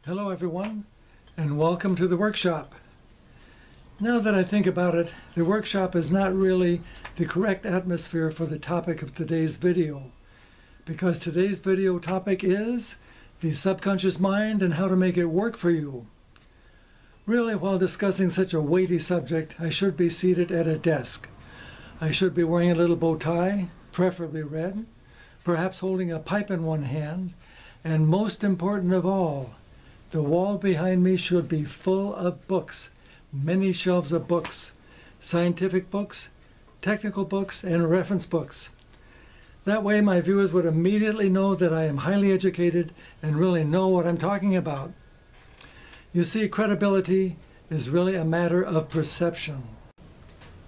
Hello everyone, and welcome to the workshop. Now that I think about it, the workshop is not really the correct atmosphere for the topic of today's video, because today's video topic is the subconscious mind and how to make it work for you. Really, while discussing such a weighty subject, I should be seated at a desk. I should be wearing a little bow tie, preferably red, perhaps holding a pipe in one hand, and most important of all, the wall behind me should be full of books, many shelves of books, scientific books, technical books, and reference books. That way my viewers would immediately know that I am highly educated and really know what I'm talking about. You see, credibility is really a matter of perception.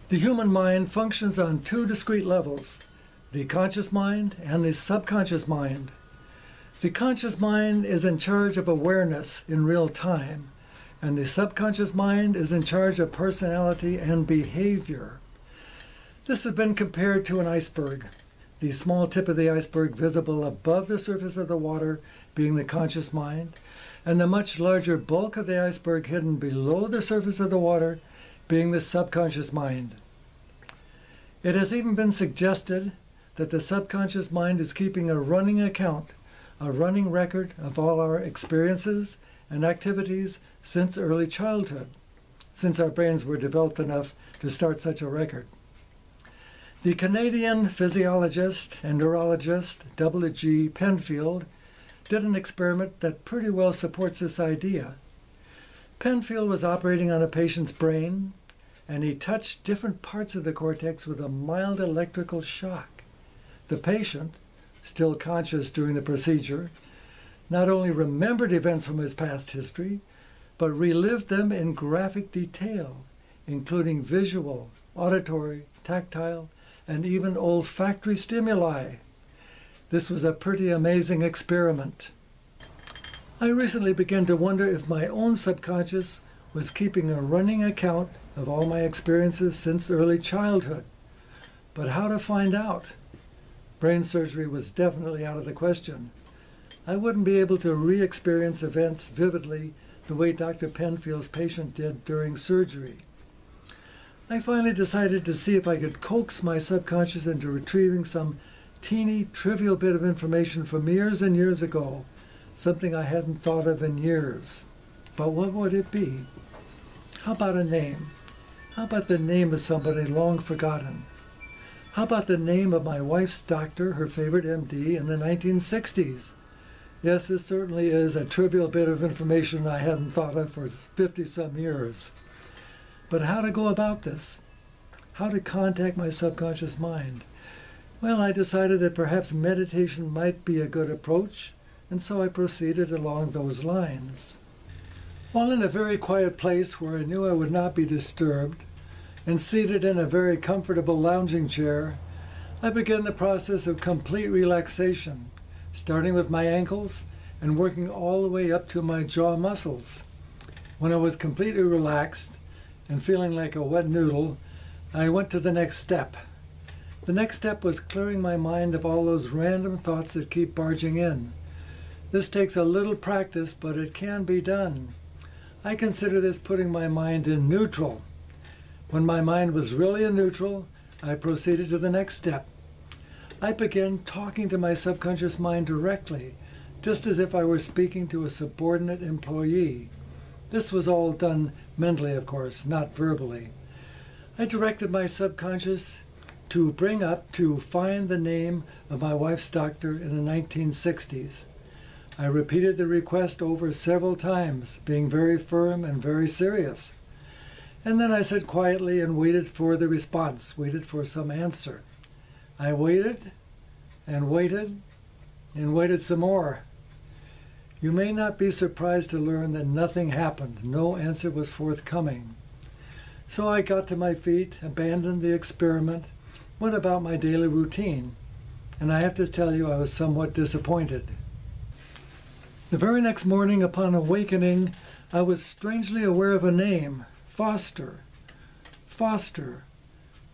The human mind functions on two discrete levels, the conscious mind and the subconscious mind. The conscious mind is in charge of awareness in real time, and the subconscious mind is in charge of personality and behavior. This has been compared to an iceberg, the small tip of the iceberg visible above the surface of the water being the conscious mind, and the much larger bulk of the iceberg hidden below the surface of the water being the subconscious mind. It has even been suggested that the subconscious mind is keeping a running account, a running record of all our experiences and activities since early childhood, since our brains were developed enough to start such a record. The Canadian physiologist and neurologist W.G. Penfield did an experiment that pretty well supports this idea. Penfield was operating on a patient's brain, and he touched different parts of the cortex with a mild electrical shock. The patient, still conscious during the procedure, not only remembered events from his past history, but relived them in graphic detail, including visual, auditory, tactile, and even olfactory stimuli. This was a pretty amazing experiment. I recently began to wonder if my own subconscious was keeping a running account of all my experiences since early childhood. But how to find out? Brain surgery was definitely out of the question. I wouldn't be able to re-experience events vividly the way Dr. Penfield's patient did during surgery. I finally decided to see if I could coax my subconscious into retrieving some teeny, trivial bit of information from years and years ago, something I hadn't thought of in years. But what would it be? How about a name? How about the name of somebody long forgotten? How about the name of my wife's doctor, her favorite MD, in the 1960s? Yes, this certainly is a trivial bit of information I hadn't thought of for 50-some years. But how to go about this? How to contact my subconscious mind? Well, I decided that perhaps meditation might be a good approach, and so I proceeded along those lines. While in a very quiet place where I knew I would not be disturbed, and seated in a very comfortable lounging chair, I began the process of complete relaxation, starting with my ankles and working all the way up to my jaw muscles. When I was completely relaxed and feeling like a wet noodle, I went to the next step. The next step was clearing my mind of all those random thoughts that keep barging in. This takes a little practice, but it can be done. I consider this putting my mind in neutral. When my mind was really in neutral, I proceeded to the next step. I began talking to my subconscious mind directly, just as if I were speaking to a subordinate employee. This was all done mentally, of course, not verbally. I directed my subconscious to find the name of my wife's doctor in the 1960s. I repeated the request over several times, being very firm and very serious. And then I sat quietly and waited for the response, waited for some answer. I waited and waited and waited some more. You may not be surprised to learn that nothing happened. No answer was forthcoming. So I got to my feet, abandoned the experiment, went about my daily routine, and I have to tell you I was somewhat disappointed. The very next morning upon awakening, I was strangely aware of a name. Foster. Foster.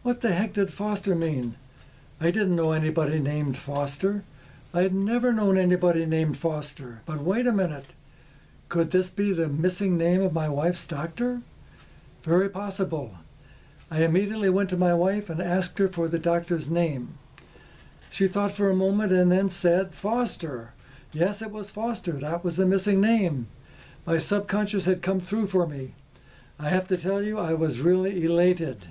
What the heck did Foster mean? I didn't know anybody named Foster. I had never known anybody named Foster. But wait a minute. Could this be the missing name of my wife's doctor? Very possible. I immediately went to my wife and asked her for the doctor's name. She thought for a moment and then said, Foster. Yes, it was Foster. That was the missing name. My subconscious had come through for me. I have to tell you, I was really elated.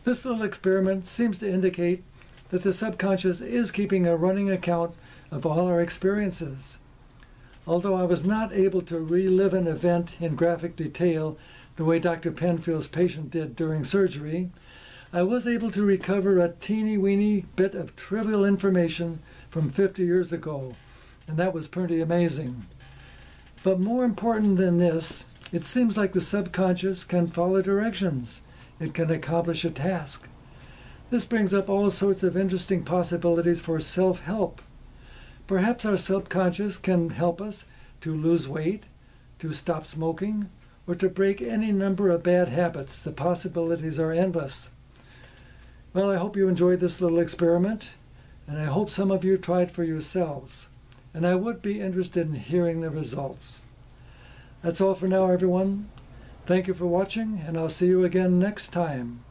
This little experiment seems to indicate that the subconscious is keeping a running account of all our experiences. Although I was not able to relive an event in graphic detail the way Dr. Penfield's patient did during surgery, I was able to recover a teeny-weeny bit of trivial information from 50 years ago, and that was pretty amazing. But more important than this, it seems like the subconscious can follow directions. It can accomplish a task. This brings up all sorts of interesting possibilities for self-help. Perhaps our subconscious can help us to lose weight, to stop smoking, or to break any number of bad habits. The possibilities are endless. Well, I hope you enjoyed this little experiment, and I hope some of you try it for yourselves. And I would be interested in hearing the results. That's all for now, everyone. Thank you for watching, and I'll see you again next time.